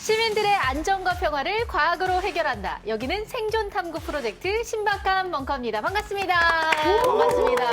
시민들의 안전과 평화를 과학으로 해결한다. 여기는 생존 탐구 프로젝트 신박한 벙커입니다. 반갑습니다. 반갑습니다.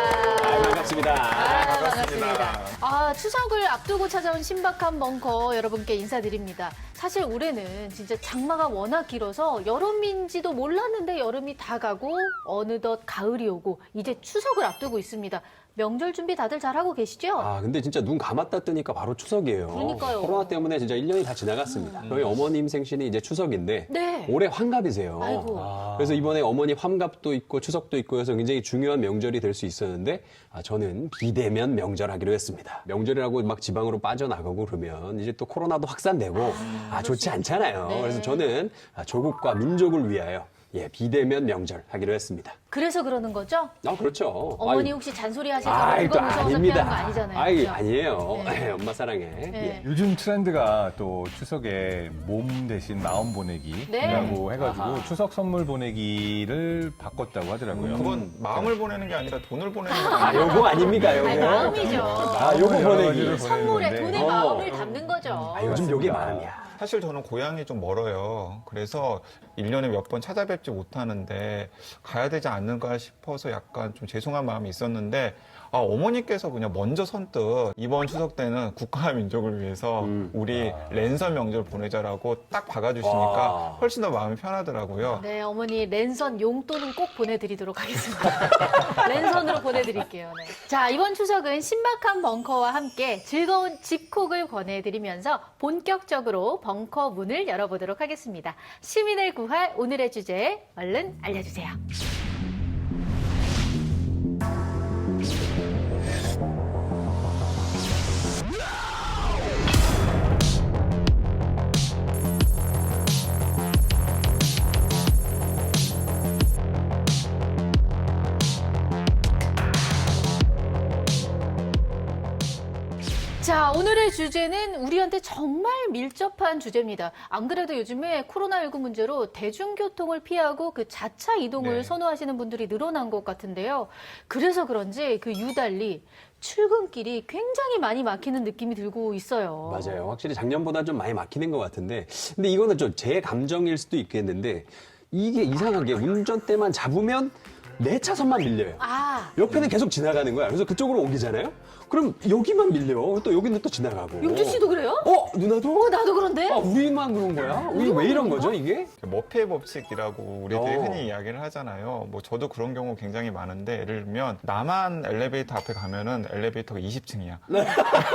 반갑습니다. 반갑습니다. 추석을 앞두고 찾아온 신박한 벙커 여러분께 인사드립니다. 사실 올해는 진짜 장마가 워낙 길어서 여름인지도 몰랐는데 여름이 다 가고 어느덧 가을이 오고 이제 추석을 앞두고 있습니다. 명절 준비 다들 잘하고 계시죠? 근데 진짜 눈 감았다 뜨니까 바로 추석이에요. 그러니까요. 코로나 때문에 진짜 1년이 다 지나갔습니다. 저희 어머님 생신이 이제 추석인데 네. 올해 환갑이세요. 아이고. 그래서 이번에 어머니 환갑도 있고 추석도 있고 해서 굉장히 중요한 명절이 될 수 있었는데 저는 비대면 명절 하기로 했습니다. 명절이라고 막 지방으로 빠져나가고 그러면 이제 또 코로나도 확산되고 좋지 않잖아요. 네. 그래서 저는 조국과 민족을 위하여 비대면 명절 하기로 했습니다. 그래서 그러는 거죠? 그렇죠. 어머니 혹시 잔소리 하실까 봐 그거 무서워서 피하는 거 아니잖아요. 그렇죠? 아니에요. 네. 엄마 사랑해. 네. 요즘 트렌드가 또 추석에 몸 대신 마음 보내기라고 해가지고 추석 선물 보내기를 바꿨다고 하더라고요. 그건 마음을 보내는 게 아니라 돈을 보내는 거예요. 요거 아닙니까, 요거? 아니, 마음이죠. 요거 마음을 여러 보내기. 가지로 선물에 보내는데. 돈의 마음을 담는 거죠. 요즘 요게 마음이야. 사실 저는 고향이 좀 멀어요. 그래서 1년에 몇 번 찾아뵙지 못하는데 가야 되지 않는가 싶어서 약간 좀 죄송한 마음이 있었는데 어머니께서 그냥 먼저 선뜻 이번 추석 때는 국가와 민족을 위해서 우리 랜선 명절 보내자라고 딱 박아주시니까 와. 훨씬 더 마음이 편하더라고요. 네, 어머니 랜선 용돈은 꼭 보내드리도록 하겠습니다. 랜선으로 보내드릴게요. 네. 자, 이번 추석은 신박한 벙커와 함께 즐거운 집콕을 권해드리면서 본격적으로 벙커 문을 열어보도록 하겠습니다. 시민을 구할 오늘의 주제 얼른 알려주세요. 자, 오늘의 주제는 우리한테 정말 밀접한 주제입니다. 안 그래도 요즘에 코로나19 문제로 대중교통을 피하고 그 자차 이동을 네. 선호하시는 분들이 늘어난 것 같은데요. 그래서 그런지 그 유달리 출근길이 굉장히 많이 막히는 느낌이 들고 있어요. 맞아요. 확실히 작년보다 좀 많이 막히는 것 같은데. 근데 이거는 좀 제 감정일 수도 있겠는데, 이게 이상하게 운전대만 잡으면 내 차선만 밀려요. 옆에는 계속 지나가는 거야. 그래서 그쪽으로 옮기잖아요? 그럼 여기만 밀려. 또 여기는 또 지나가고. 용준 씨도 그래요? 누나도? 나도 그런데? 우리만 그런 거야? 우리 왜 이런 거죠, 이게? 머피의 법칙이라고 우리들이 어. 흔히 이야기를 하잖아요. 저도 그런 경우 굉장히 많은데 예를 들면 나만 엘리베이터 앞에 가면은 엘리베이터가 20층이야.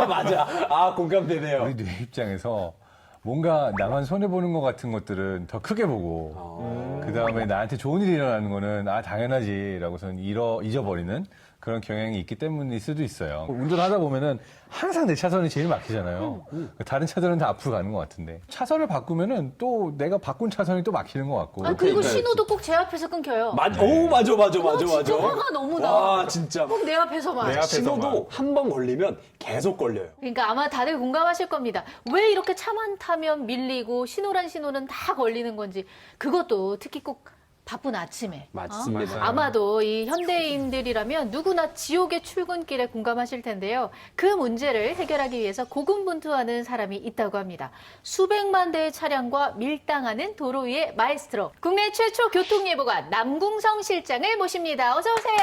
맞아. 공감되네요. 우리 뇌 입장에서 뭔가 나만 손해보는 것 같은 것들은 더 크게 보고 그 다음에 나한테 좋은 일이 일어나는 거는 당연하지라고서는 잊어버리는 그런 경향이 있기 때문일 수도 있어요. 운전하다 보면은 항상 내 차선이 제일 막히잖아요. 다른 차선은 다 앞으로 가는 것 같은데 차선을 바꾸면은 또 내가 바꾼 차선이 또 막히는 것 같고. 그리고 그러니까요. 신호도 꼭 제 앞에서 끊겨요. 맞아. 진짜 화가 너무 나. 와, 진짜. 꼭 내 앞에서만. 내 앞에서만. 신호도 한 번 걸리면 계속 걸려요. 그러니까 아마 다들 공감하실 겁니다. 왜 이렇게 차만 타면 밀리고 신호란 신호는 다 걸리는 건지. 그것도 특히 꼭 바쁜 아침에. 맞습니다. 아마도 이 현대인들이라면 누구나 지옥의 출근길에 공감하실 텐데요. 그 문제를 해결하기 위해서 고군분투하는 사람이 있다고 합니다. 수백만 대의 차량과 밀당하는 도로 위의 마에스트로. 국내 최초 교통예보관 남궁성 실장을 모십니다. 어서 오세요.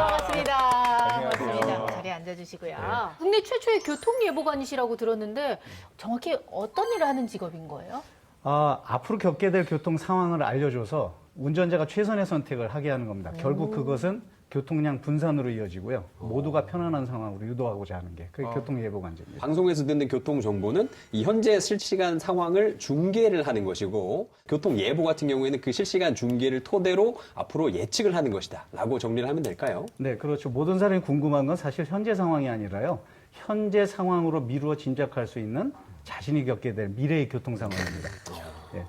반갑습니다. 자리에 앉아주시고요. 국내 최초의 교통예보관이시라고 들었는데 정확히 어떤 일을 하는 직업인 거예요? 앞으로 겪게 될 교통 상황을 알려줘서 운전자가 최선의 선택을 하게 하는 겁니다. 결국 그것은 교통량 분산으로 이어지고요. 모두가 편안한 상황으로 유도하고자 하는 게 그게 교통예보관제입니다. 방송에서 듣는 교통 정보는 이 현재 실시간 상황을 중계를 하는 것이고 교통 예보 같은 경우에는 그 실시간 중계를 토대로 앞으로 예측을 하는 것이다라고 정리를 하면 될까요? 네, 그렇죠. 모든 사람이 궁금한 건 사실 현재 상황이 아니라요. 현재 상황으로 미루어 짐작할 수 있는 자신이 겪게 될 미래의 교통 상황입니다. 예.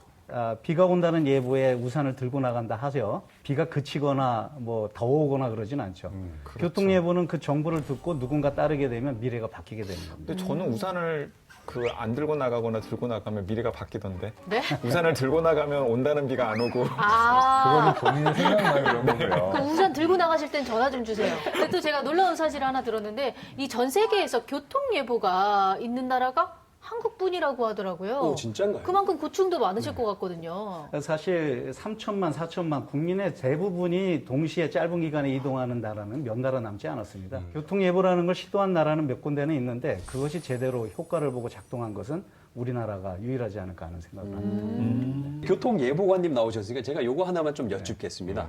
비가 온다는 예보에 우산을 들고 나간다 하세요. 비가 그치거나 더 오거나 그러진 않죠. 그렇죠. 교통 예보는 그 정보를 듣고 누군가 따르게 되면 미래가 바뀌게 되는 겁니다. 근데 저는 우산을 그 안 들고 나가거나 들고 나가면 미래가 바뀌던데. 네? 우산을 들고 나가면 온다는 비가 안 오고. 아. 그거는 본인의 생각만 그런 거고요. 그럼 우산 들고 나가실 땐 전화 좀 주세요. 근데 또 제가 놀라운 사실을 하나 들었는데 이 전 세계에서 교통 예보가 있는 나라가 한국뿐이라고 하더라고요. 진짜인가요? 그만큼 고충도 많으실 것 같거든요. 사실 3천만, 4천만 국민의 대부분이 동시에 짧은 기간에 이동하는 나라는 몇 나라 남지 않았습니다. 교통예보라는 걸 시도한 나라는 몇 군데는 있는데 그것이 제대로 효과를 보고 작동한 것은 우리나라가 유일하지 않을까 하는 생각을 합니다. 교통예보관님 나오셨으니까 제가 요거 하나만 좀 여쭙겠습니다.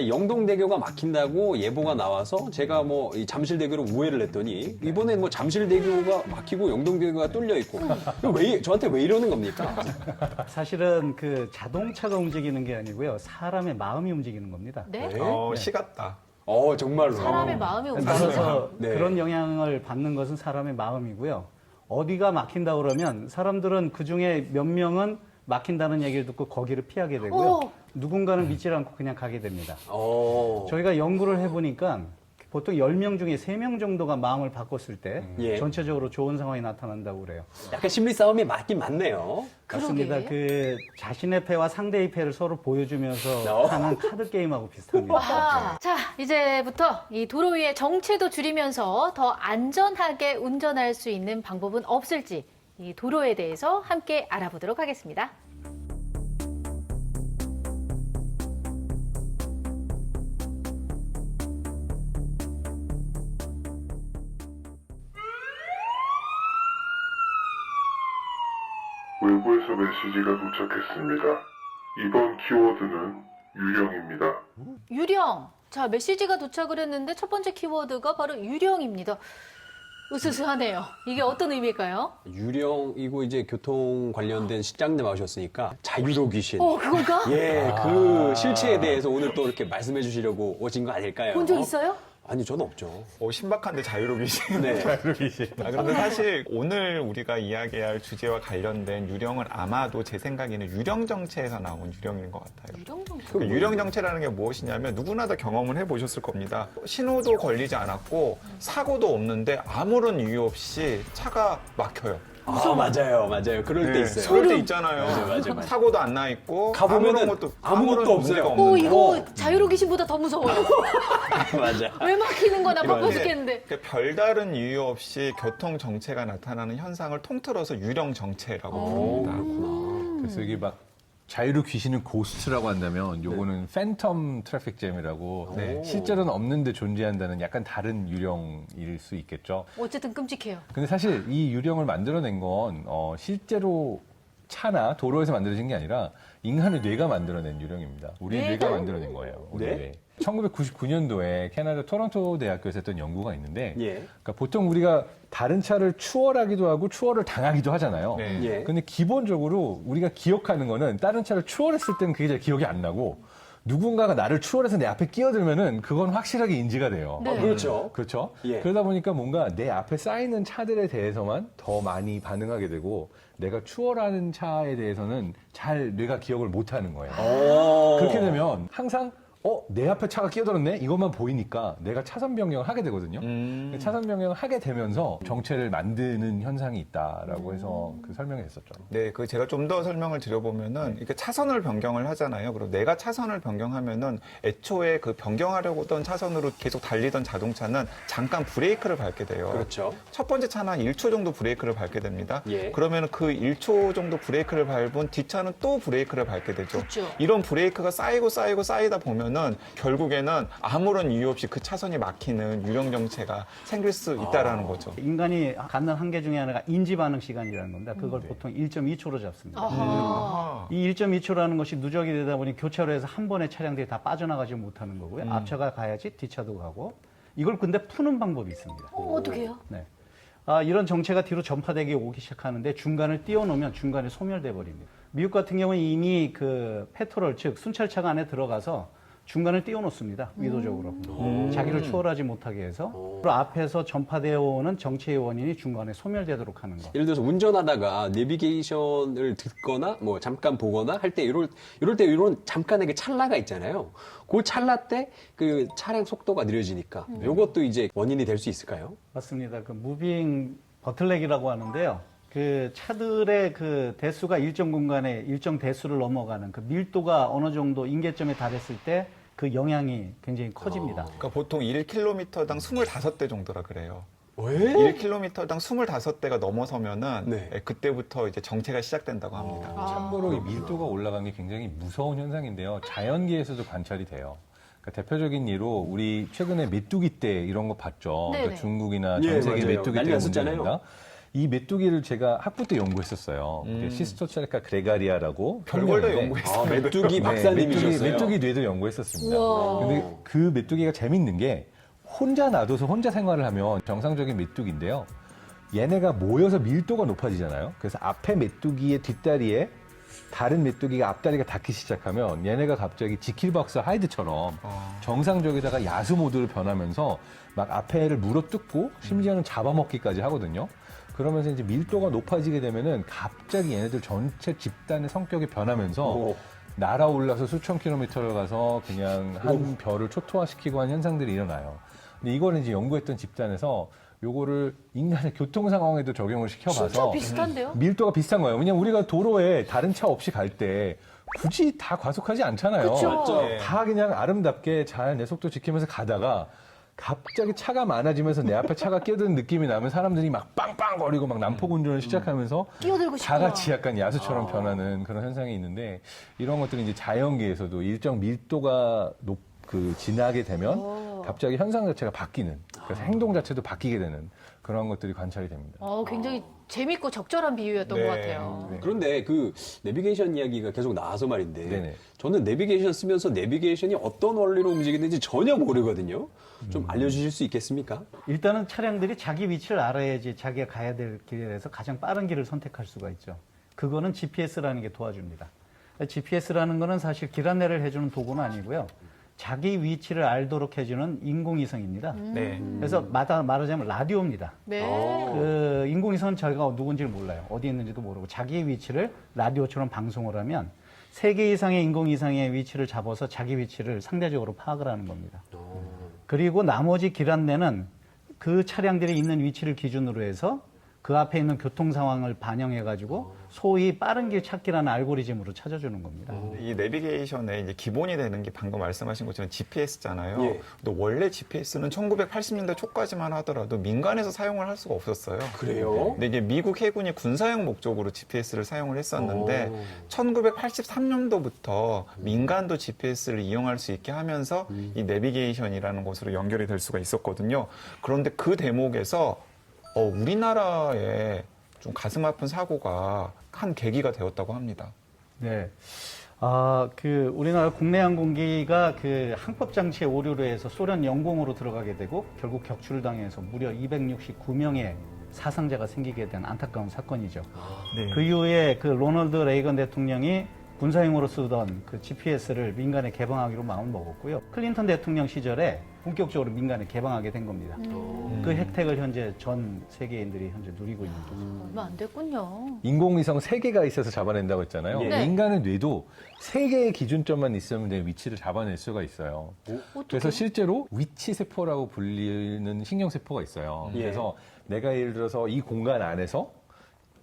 영동대교가 막힌다고 예보가 나와서 제가 뭐 이 잠실대교로 우회를 했더니 이번엔 뭐 잠실대교가 막히고 영동대교가 뚫려 있고 저한테 왜 이러는 겁니까? 사실은 그 자동차가 움직이는 게 아니고요. 사람의 마음이 움직이는 겁니다. 네? 시 같다. 정말로. 사람의 마음이 따라서 네. 그런 영향을 받는 것은 사람의 마음이고요. 어디가 막힌다 그러면 사람들은 그중에 몇 명은 막힌다는 얘기를 듣고 거기를 피하게 되고요. 오. 누군가는 믿지 않고 그냥 가게 됩니다. 어. 저희가 연구를 해보니까 보통 10명 중에 3명 정도가 마음을 바꿨을 때 예. 전체적으로 좋은 상황이 나타난다고 그래요. 약간 심리 싸움이 맞긴 맞네요. 맞습니다. 그 자신의 패와 상대의 패를 서로 보여주면서 하는 카드 게임하고 비슷합니다. 와. 자, 이제부터 이 도로 위의 정체도 줄이면서 더 안전하게 운전할 수 있는 방법은 없을지 이 도로에 대해서 함께 알아보도록 하겠습니다. 외부에서 메시지가 도착했습니다. 이번 키워드는 유령입니다. 유령. 자, 메시지가 도착을 했는데 첫 번째 키워드가 바로 유령입니다. 으스스하네요. 이게 어떤 의미일까요? 유령이고 이제 교통 관련된 실장님 나오셨으니까 자유로 귀신. 그건가? 예, 그 실체에 대해서 오늘 또 이렇게 말씀해 주시려고 오신 거 아닐까요? 본 적 있어요? 아니, 저는 없죠. 신박한데 자유로기신. 네. 그런데 사실 오늘 우리가 이야기할 주제와 관련된 유령은 아마도 제 생각에는 유령 정체에서 나온 유령인 것 같아요. 유령 정체. 그 유령 정체라는 게 무엇이냐면 누구나 다 경험을 해보셨을 겁니다. 신호도 걸리지 않았고 사고도 없는데 아무런 이유 없이 차가 막혀요. 맞아요. 그럴 때 있어요. 그럴 때 있잖아요. 맞아요. 사고도 안 나 있고 가보면은 아무것도 없어요. 문제가 오, 없는데. 이거 자유로 귀신보다 더 무서워요. 맞아. 왜 막히는 거나 바빠 이런 죽겠는데. 그러니까 별다른 이유 없이 교통 정체가 나타나는 현상을 통틀어서 유령 정체라고 부릅니다. 그래서 이게 막 자유로 귀신은 고스트라고 한다면 요거는 팬텀 트래픽 잼이라고 실제로는 없는데 존재한다는 약간 다른 유령일 수 있겠죠. 어쨌든 끔찍해요. 근데 사실 이 유령을 만들어낸 건 실제로 차나 도로에서 만들어진 게 아니라 인간의 뇌가 만들어낸 유령입니다. 우리 뇌가 만들어낸 거예요. 우리 네? 뇌. 1999년도에 캐나다 토론토 대학교에서 했던 연구가 있는데 예. 그러니까 보통 우리가 다른 차를 추월하기도 하고 추월을 당하기도 하잖아요. 네. 예. 근데 기본적으로 우리가 기억하는 거는 다른 차를 추월했을 때는 그게 잘 기억이 안 나고 누군가가 나를 추월해서 내 앞에 끼어들면은 그건 확실하게 인지가 돼요. 네. 그렇죠. 그렇죠. 예. 그러다 보니까 뭔가 내 앞에 쌓이는 차들에 대해서만 더 많이 반응하게 되고 내가 추월하는 차에 대해서는 잘 뇌가 기억을 못 하는 거예요. 그렇게 되면 항상 내 앞에 차가 끼어들었네? 이것만 보이니까 내가 차선 변경을 하게 되거든요. 차선 변경을 하게 되면서 정체를 만드는 현상이 있다라고 해서 그 설명이 됐었죠. 네, 그 제가 좀 더 설명을 드려보면은 이렇게 차선을 변경을 하잖아요. 그리고 내가 차선을 변경하면은 애초에 그 변경하려고 하던 차선으로 계속 달리던 자동차는 잠깐 브레이크를 밟게 돼요. 그렇죠. 첫 번째 차는 한 1초 정도 브레이크를 밟게 됩니다. 예. 그러면 그 1초 정도 브레이크를 밟은 뒷차는 또 브레이크를 밟게 되죠. 그렇죠. 이런 브레이크가 쌓이다 보면은 결국에는 아무런 이유 없이 그 차선이 막히는 유령 정체가 생길 수 있다라는 거죠. 인간이 갖는 한계 중에 하나가 인지 반응 시간이라는 겁니다. 그걸 보통 1.2초로 잡습니다. 아하. 이 1.2초라는 것이 누적이 되다 보니 교차로에서 한 번에 차량들이 다 빠져나가지 못하는 거고요. 앞차가 가야지 뒤차도 가고. 이걸 근데 푸는 방법이 있습니다. 어떻게 해요? 네. 이런 정체가 뒤로 전파되게 오기 시작하는데 중간을 띄워놓으면 중간에 소멸돼 버립니다. 미국 같은 경우는 이미 그 페트롤 즉 순찰차가 안에 들어가서 중간을 띄워놓습니다. 의도적으로. 자기를 추월하지 못하게 해서. 그리고 앞에서 전파되어 오는 정체의 원인이 중간에 소멸되도록 하는 거. 예를 들어서 운전하다가 내비게이션을 듣거나 뭐 잠깐 보거나 할 때 이럴 때 이런 잠깐의 그 찰나가 있잖아요. 그 찰나 때 그 차량 속도가 느려지니까 이것도 이제 원인이 될 수 있을까요? 맞습니다. 그 무빙 버틀렉이라고 하는데요. 그 차들의 그 대수가 일정 공간에 일정 대수를 넘어가는 그 밀도가 어느 정도 임계점에 달했을 때 그 영향이 굉장히 커집니다. 그러니까 보통 1km당 25대 정도라 그래요. 왜? 1km당 25대가 넘어서면은 네. 그때부터 이제 정체가 시작된다고 합니다. 참고로 이 밀도가 올라가는 게 굉장히 무서운 현상인데요. 자연계에서도 관찰이 돼요. 그러니까 대표적인 예로 우리 최근에 메뚜기 떼 이런 거 봤죠. 네네. 그러니까 중국이나 예, 전 세계 맞아요. 메뚜기 난리 떼가 났었잖아요. 문제입니다. 이 메뚜기를 제가 학부 때 연구했었어요. 시스토체르카 그레가리아라고 별걸 다 편명인데 연구했어요. 메뚜기 네, 박사님이셨어요. 메뚜기 뇌도 연구했었습니다. 우와. 근데 그 메뚜기가 재밌는 게 혼자 놔둬서 혼자 생활을 하면 정상적인 메뚜기인데요. 얘네가 모여서 밀도가 높아지잖아요. 그래서 앞에 메뚜기의 뒷다리에 다른 메뚜기가 앞다리가 닿기 시작하면 얘네가 갑자기 지킬박사 하이드처럼 정상적에다가 야수 모드로 변하면서 막 앞에를 물어뜯고 심지어는 잡아먹기까지 하거든요. 그러면서 이제 밀도가 높아지게 되면은 갑자기 얘네들 전체 집단의 성격이 변하면서 오. 날아올라서 수천 킬로미터를 가서 그냥 한 별을 초토화시키고 하는 현상들이 일어나요. 근데 이거는 이제 연구했던 집단에서 요거를 인간의 교통 상황에도 적용을 진짜 시켜봐서 비슷한데요? 밀도가 비슷한 거예요. 왜냐면 우리가 도로에 다른 차 없이 갈 때 굳이 다 과속하지 않잖아요. 그쵸. 맞죠. 다 그냥 아름답게 잘 내 속도 지키면서 가다가 갑자기 차가 많아지면서 내 앞에 차가 끼어드는 느낌이 나면 사람들이 막 빵빵거리고 막 난폭 운전을 시작하면서 끼어들고 다 싶구나. 같이 약간 야수처럼 변하는 그런 현상이 있는데 이런 것들이 이제 자연계에서도 일정 밀도가 지나게 되면 갑자기 현상 자체가 바뀌는 그래서 행동 자체도 바뀌게 되는 그런 것들이 관찰이 됩니다. 굉장히 재밌고 적절한 비유였던 네. 것 같아요. 그런데 그 내비게이션 이야기가 계속 나와서 말인데 네네. 저는 내비게이션 쓰면서 내비게이션이 어떤 원리로 움직이는지 전혀 모르거든요. 좀 알려주실 수 있겠습니까? 일단은 차량들이 자기 위치를 알아야지 자기가 가야 될 길에서 가장 빠른 길을 선택할 수가 있죠. 그거는 GPS라는 게 도와줍니다. GPS라는 거는 사실 길 안내를 해주는 도구는 아니고요. 자기 위치를 알도록 해주는 인공위성입니다. 네. 그래서 말하자면 라디오입니다. 네. 그 인공위성은 저희가 누군지를 몰라요. 어디 있는지도 모르고 자기의 위치를 라디오처럼 방송을 하면 3개 이상의 인공위성의 위치를 잡아서 자기 위치를 상대적으로 파악을 하는 겁니다. 그리고 나머지 길 안내는 그 차량들이 있는 위치를 기준으로 해서 그 앞에 있는 교통 상황을 반영해가지고 소위 빠른 길 찾기라는 알고리즘으로 찾아주는 겁니다. 이 내비게이션의 이제 기본이 되는 게 방금 말씀하신 것처럼 GPS잖아요. 예. 근데 원래 GPS는 1980년대 초까지만 하더라도 민간에서 사용을 할 수가 없었어요. 그래요? 근데 이제 미국 해군이 군사용 목적으로 GPS를 사용을 했었는데 1983년도부터 민간도 GPS를 이용할 수 있게 하면서 이 내비게이션이라는 것으로 연결이 될 수가 있었거든요. 그런데 그 대목에서 우리나라에 좀 가슴 아픈 사고가 한 계기가 되었다고 합니다. 네. 우리나라 국내 항공기가 그 항법 장치의 오류로 해서 소련 영공으로 들어가게 되고 결국 격추를 당해서 무려 269명의 사상자가 생기게 된 안타까운 사건이죠. 네. 그 이후에 그 로널드 레이건 대통령이 군사용으로 쓰던 그 GPS를 민간에 개방하기로 마음을 먹었고요. 클린턴 대통령 시절에 본격적으로 민간에 개방하게 된 겁니다. 그 혜택을 현재 전 세계인들이 현재 누리고 있는 거죠. 얼마 안 됐군요. 인공위성 3개가 있어서 잡아낸다고 했잖아요. 네. 인간의 뇌도 3개의 기준점만 있으면 내 위치를 잡아낼 수가 있어요. 그래서 실제로 위치세포라고 불리는 신경세포가 있어요. 예. 그래서 내가 예를 들어서 이 공간 안에서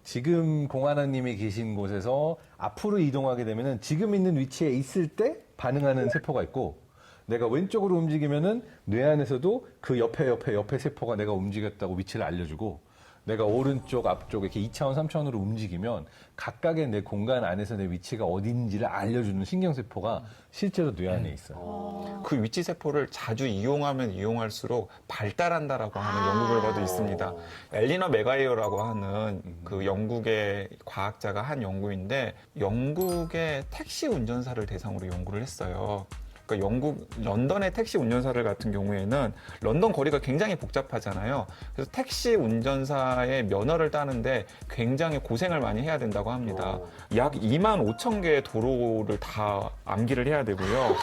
지금 공하나님이 계신 곳에서 앞으로 이동하게 되면은 지금 있는 위치에 있을 때 반응하는 세포가 있고 내가 왼쪽으로 움직이면은 뇌 안에서도 그 옆에 세포가 내가 움직였다고 위치를 알려주고 내가 오른쪽, 앞쪽 이렇게 2차원, 3차원으로 움직이면 각각의 내 공간 안에서 내 위치가 어딘지를 알려주는 신경세포가 실제로 뇌 안에 있어요. 그 위치 세포를 자주 이용하면 이용할수록 발달한다라고 하는 연구 결과도 있습니다. 엘리너 메가이어라고 하는 그 영국의 과학자가 한 연구인데 영국의 택시 운전사를 대상으로 연구를 했어요. 그러니까 영국 런던의 택시 운전사들 같은 경우에는 런던 거리가 굉장히 복잡하잖아요. 그래서 택시 운전사의 면허를 따는데 굉장히 고생을 많이 해야 된다고 합니다. 약 2만 5천 개의 도로를 다 암기를 해야 되고요.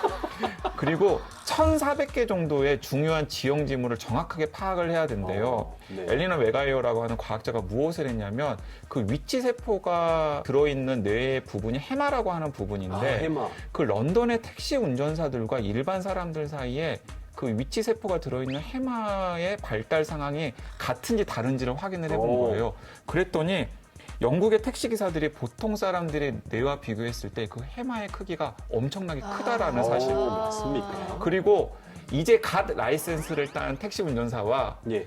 그리고 1,400개 정도의 중요한 지형 지물을 정확하게 파악을 해야 된대요. 네. 엘리너 메가이어라고 하는 과학자가 무엇을 했냐면 그 위치 세포가 들어있는 뇌의 부분이 해마라고 하는 부분인데 해마. 그 런던의 택시 운전사들과 일반 사람들 사이에 그 위치 세포가 들어있는 해마의 발달 상황이 같은지 다른지를 확인을 해본 오. 거예요. 그랬더니 영국의 택시 기사들이 보통 사람들의 뇌와 비교했을 때 그 해마의 크기가 엄청나게 크다라는 사실. 맞습니까? 그리고 이제 갓 라이센스를 딴 택시 운전사와 예.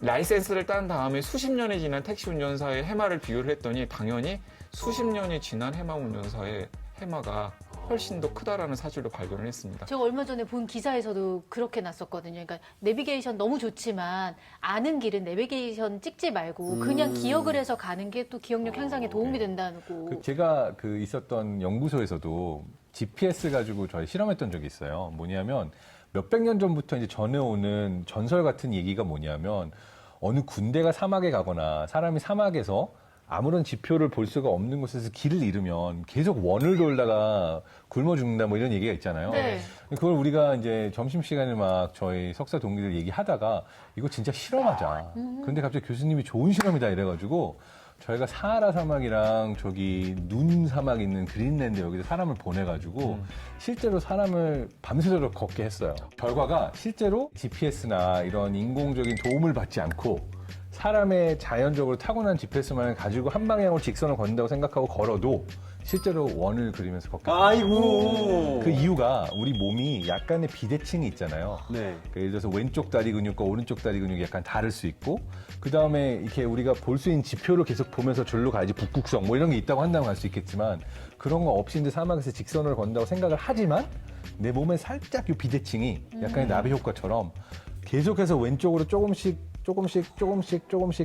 라이센스를 딴 다음에 수십 년이 지난 택시 운전사의 해마를 비교를 했더니 당연히 수십 년이 지난 해마 운전사의 해마가 훨씬 더 크다라는 사실로 발견을 했습니다. 제가 얼마 전에 본 기사에서도 그렇게 났었거든요. 그러니까 내비게이션 너무 좋지만 아는 길은 내비게이션 찍지 말고 그냥 기억을 해서 가는 게 또 기억력 향상에 도움이 된다고. 제가 있었던 연구소에서도 GPS 가지고 저희 실험했던 적이 있어요. 뭐냐면 몇백 년 전부터 이제 전해오는 전설 같은 얘기가 뭐냐면 어느 군대가 사막에 가거나 사람이 사막에서 아무런 지표를 볼 수가 없는 곳에서 길을 잃으면 계속 원을 돌다가 굶어 죽는다 뭐 이런 얘기가 있잖아요. 네. 그걸 우리가 이제 점심시간에 막 저희 석사 동기들 얘기하다가 이거 진짜 실험하자. 그런데 갑자기 교수님이 좋은 실험이다 이래가지고 저희가 사하라 사막이랑 저기 눈 사막 있는 그린랜드 여기서 사람을 보내가지고 실제로 사람을 밤새도록 걷게 했어요. 결과가 실제로 GPS나 이런 인공적인 도움을 받지 않고 사람의 자연적으로 타고난 GPS만을 가지고 한 방향으로 직선을 걷는다고 생각하고 걸어도 실제로 원을 그리면서 걷게 돼요. 아이고. 그 이유가 우리 몸이 약간의 비대칭이 있잖아요. 네. 그러니까 예를 들어서 왼쪽 다리 근육과 오른쪽 다리 근육이 약간 다를 수 있고 그 다음에 이렇게 우리가 볼 수 있는 지표를 계속 보면서 절로 가야지 북극성 뭐 이런 게 있다고 한다면 갈 수 있겠지만 그런 거 없이 이제 사막에서 직선을 건다고 생각을 하지만 내 몸에 살짝 이 비대칭이 약간의 나비 효과처럼 계속해서 왼쪽으로 조금씩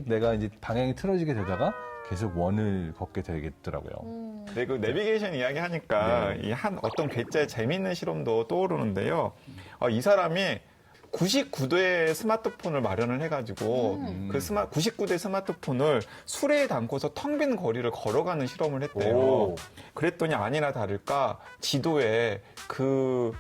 내가 이제 방향이 틀어지게 되다가 계속 원을 걷게 되겠더라고요. 네, 그 내비게이션 이야기 하니까 이 한 어떤 괴짜의 재미있는 실험도 떠오르는데요. 이 사람이 99대의 스마트폰을 마련을 해가지고 그 99대 스마트폰을 수레에 담고서 텅 빈 거리를 걸어가는 실험을 했대요. 오. 그랬더니 아니나 다를까 지도에 그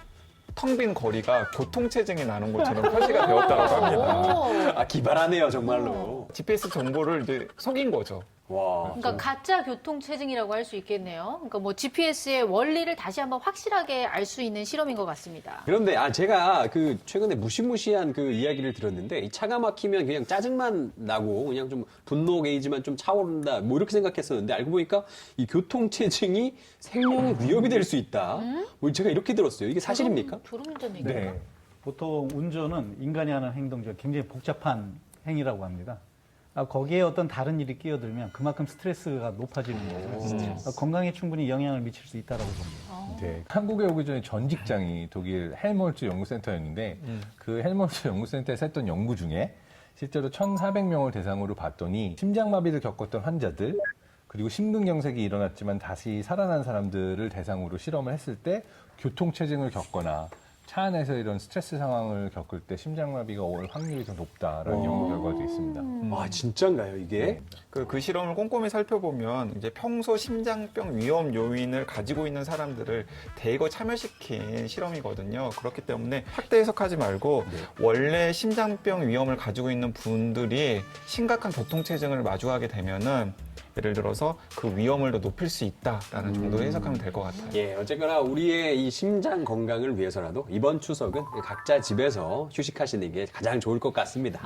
텅 빈 거리가 교통체증이 나는 것처럼 표시가 되었다고 합니다. 아, 기발하네요, 정말로. GPS 정보를 이제 속인 거죠. 와. 그러니까 가짜 교통체증이라고 할 수 있겠네요. 그러니까 뭐 GPS의 원리를 다시 한번 확실하게 알 수 있는 실험인 것 같습니다. 그런데 제가 최근에 무시무시한 그 이야기를 들었는데 이 차가 막히면 그냥 짜증만 나고 그냥 좀 분노 게이지만 좀 차오른다 뭐 이렇게 생각했었는데 알고 보니까 이 교통체증이 생명의 위협이 될 수 있다. 뭐 제가 이렇게 들었어요. 이게 사실입니까? 졸음운전 얘기예요. 네. 보통 운전은 인간이 하는 행동 중 굉장히 복잡한 행위라고 합니다. 거기에 어떤 다른 일이 끼어들면 그만큼 스트레스가 높아지는 거죠. 건강에 충분히 영향을 미칠 수 있다고 봅니다. 네, 한국에 오기 전에 전 직장이 독일 헬몰츠 연구센터였는데 그 헬몰츠 연구센터에서 했던 연구 중에 실제로 1,400명을 대상으로 봤더니 심장마비를 겪었던 환자들 그리고 심근경색이 일어났지만 다시 살아난 사람들을 대상으로 실험을 했을 때 교통체증을 겪거나 차 안에서 이런 스트레스 상황을 겪을 때 심장마비가 올 확률이 더 높다라는 연구 결과도 있습니다. 와, 진짜인가요, 이게? 그 실험을 꼼꼼히 살펴보면 이제 평소 심장병 위험 요인을 가지고 있는 사람들을 대거 참여시킨 실험이거든요. 그렇기 때문에 확대 해석하지 말고 원래 심장병 위험을 가지고 있는 분들이 심각한 교통체증을 마주하게 되면은 예를 들어서 그 위험을 더 높일 수 있다라는 정도로 해석하면 될 것 같아요. 예, 어쨌거나 우리의 이 심장 건강을 위해서라도 이번 추석은 각자 집에서 휴식하시는 게 가장 좋을 것 같습니다.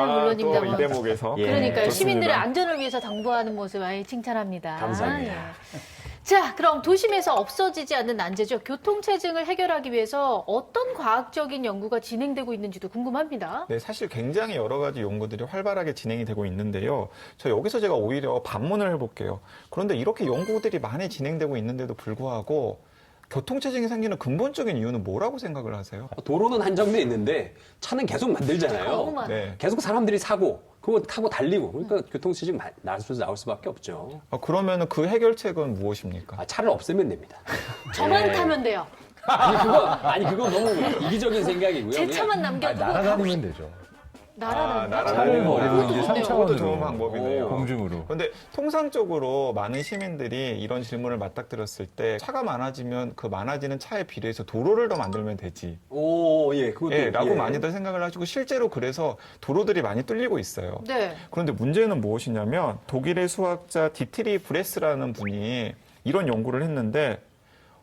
물론입니다. 또 이 대목에서. 예. 그러니까요. 좋습니다. 시민들의 안전을 위해서 당부하는 모습 아예 칭찬합니다. 감사합니다. 예. 자, 그럼 도심에서 없어지지 않는 난제죠. 교통체증을 해결하기 위해서 어떤 과학적인 연구가 진행되고 있는지도 궁금합니다. 네, 사실 굉장히 여러 가지 연구들이 활발하게 진행이 되고 있는데요. 저 여기서 제가 오히려 반문을 해볼게요. 그런데 이렇게 연구들이 많이 진행되고 있는데도 불구하고 교통체증이 생기는 근본적인 이유는 뭐라고 생각을 하세요? 도로는 한정돼 있는데 차는 계속 너무 만들잖아요. 많아요. 네. 계속 사람들이 사고 그거 타고 달리고 그러니까 교통체증 나올 수밖에 없죠. 그러면 그 해결책은 무엇입니까? 차를 없애면 됩니다. 저만 예. 타면 돼요. 아니 그거 너무 이기적인 생각이고요. 제 그냥 차만 남겨두고 날아다니면 되죠. 날아다니면 차를 버리고 이제 그것도 3차원으로 그것도 좋은 방법이네요. 공중으로. 그런데 통상적으로 많은 시민들이 이런 질문을 맞닥뜨렸을 때 차가 많아지면 그 많아지는 차에 비례해서 도로를 더 만들면 되지. 오, 예, 그것도 예, 라고 예. 많이들 생각을 하시고 실제로 그래서 도로들이 많이 뚫리고 있어요. 네. 그런데 문제는 무엇이냐면 독일의 수학자 디트리 브레스라는 분이 이런 연구를 했는데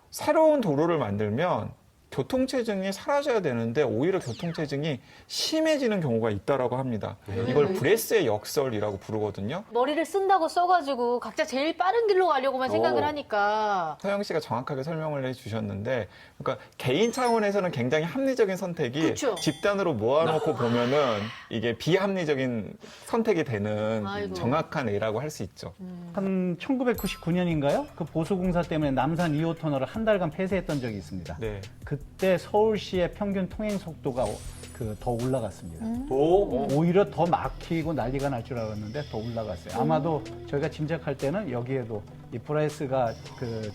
새로운 도로를 만들면 교통체증이 사라져야 되는데 오히려 교통체증이 심해지는 경우가 있다라고 합니다. 이걸 브레스의 역설이라고 부르거든요. 머리를 쓴다고 써가지고 각자 제일 빠른 길로 가려고만 생각을 하니까. 서영 씨가 정확하게 설명을 해주셨는데, 그러니까 개인 차원에서는 굉장히 합리적인 선택이 그쵸. 집단으로 모아놓고 보면은 이게 비합리적인 선택이 되는 아이고. 정확한 A라고 할 수 있죠. 한 1999년인가요? 그 보수공사 때문에 남산 2호 터널을 한 달간 폐쇄했던 적이 있습니다. 네. 그때 서울시의 평균 통행 속도가 더 올라갔습니다. 오. 오히려 더 막히고 난리가 날 줄 알았는데 더 올라갔어요. 아마도 저희가 짐작할 때는 여기에도 이 브라이스가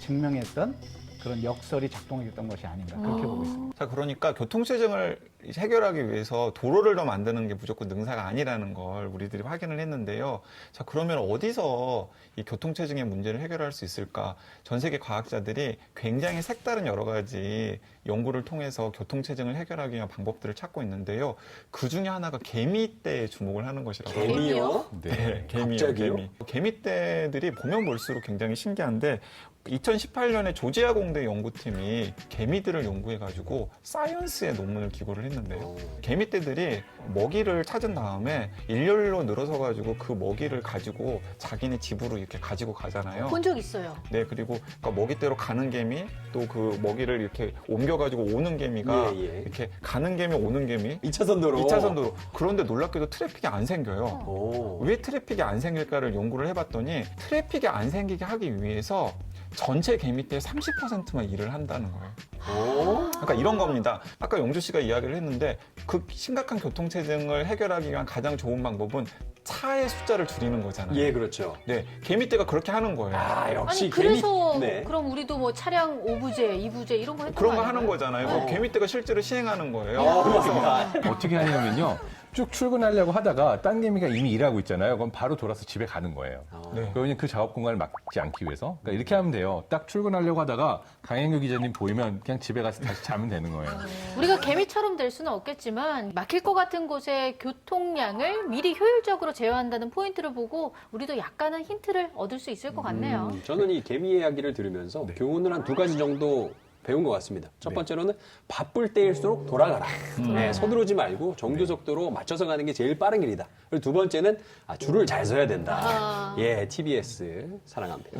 증명했던 그런 역설이 작동했던 것이 아닌가 그렇게 보고 있습니다. 자, 그러니까 교통체증을 해결하기 위해서 도로를 더 만드는 게 무조건 능사가 아니라는 걸 우리들이 확인을 했는데요. 자, 그러면 어디서 이 교통체증의 문제를 해결할 수 있을까? 전 세계 과학자들이 굉장히 색다른 여러 가지 연구를 통해서 교통체증을 해결하기 위한 방법들을 찾고 있는데요. 그 중에 하나가 개미떼에 주목을 하는 것이라고 합니다. 개미요? 네, 개미요, 갑자기요? 개미. 개미떼들이 보면 볼수록 굉장히 신기한데 2018년에 조지아 공대 연구팀이 개미들을 연구해가지고 사이언스에 논문을 기고를 했는데요. 개미떼들이 먹이를 찾은 다음에 일렬로 늘어서가지고 그 먹이를 가지고 자기네 집으로 이렇게 가지고 가잖아요. 본 적 있어요. 네, 그리고 그러니까 먹이대로 가는 개미, 또 그 먹이를 이렇게 옮겨가지고 오는 개미가 예, 예. 이렇게 가는 개미, 오는 개미, 2차선 도로. 2차선 도로. 그런데 놀랍게도 트래픽이 안 생겨요. 오. 왜 트래픽이 안 생길까를 연구를 해봤더니 트래픽이 안 생기게 하기 위해서 전체 개미떼의 30%만 일을 한다는 거예요. 오. 그러니까 이런 겁니다. 아까 영주 씨가 이야기를 했는데 그 심각한 교통체증을 해결하기 위한 가장 좋은 방법은 차의 숫자를 줄이는 거잖아요. 예, 그렇죠. 네, 개미떼가 그렇게 하는 거예요. 아, 역시 아니 그래서 개미. 네. 그럼 우리도 뭐 차량 5부제, 2부제 이런 거 했던 그런 거 아닌가요? 하는 거잖아요. 그럼 개미떼가 실제로 시행하는 거예요. 어떻게 하냐면요. 쭉 출근하려고 하다가 딴 개미가 이미 일하고 있잖아요. 그럼 바로 돌아서 집에 가는 거예요. 네. 그러면 그 작업 공간을 막지 않기 위해서. 그러니까 이렇게 하면 돼요. 딱 출근하려고 하다가 강행규 기자님 보이면 그냥 집에 가서 다시 자면 되는 거예요. 우리가 개미처럼 될 수는 없겠지만 막힐 것 같은 곳의 교통량을 미리 효율적으로 제어한다는 포인트를 보고 우리도 약간은 힌트를 얻을 수 있을 것 같네요. 저는 이 개미 이야기를 들으면서 교훈을 한 2가지 정도 배운 것 같습니다. 첫 번째로는 바쁠 때일수록 돌아가라. 네, 서두르지 말고 정규속도로 맞춰서 가는 게 제일 빠른 길이다. 그리고 두 번째는 줄을 잘 서야 된다. 예, TBS 사랑합니다.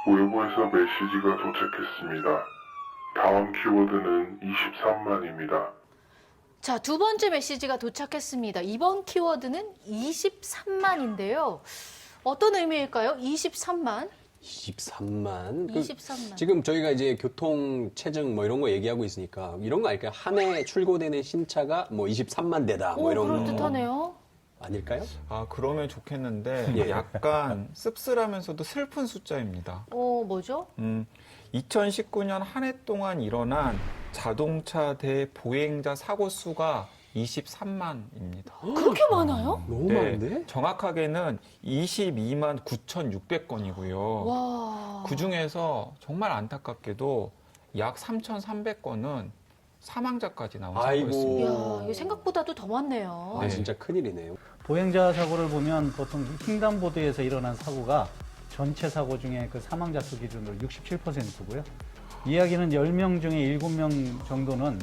외부에서 메시지가 도착했습니다. 다음 키워드는 23만입니다. 자, 두 번째 메시지가 도착했습니다. 이번 키워드는 23만인데요. 어떤 의미일까요? 23만? 23만. 23만. 지금 저희가 이제 교통 체증 뭐 이런 거 얘기하고 있으니까 이런 거 아닐까요? 한 해 출고되는 신차가 뭐 23만 대다 뭐 오, 이런 거 그럴듯하네요. 아닐까요? 아, 그러면 좋겠는데 예. 약간 씁쓸하면서도 슬픈 숫자입니다. 뭐죠? 2019년 한 해 동안 일어난 자동차 대보행자 사고 수가 23만입니다. 그렇게 많아요? 너무 많은데? 정확하게는 22만 9,600건이고요. 와. 그 중에서 정말 안타깝게도 약 3,300건은 사망자까지 나온 아이고. 사고였습니다. 이야, 이거 생각보다도 더 많네요. 아, 진짜 큰일이네요. 보행자 사고를 보면 보통 횡단보도에서 일어난 사고가 전체 사고 중에 그 사망자 수 기준으로 67%고요. 이야기는 10명 중에 7명 정도는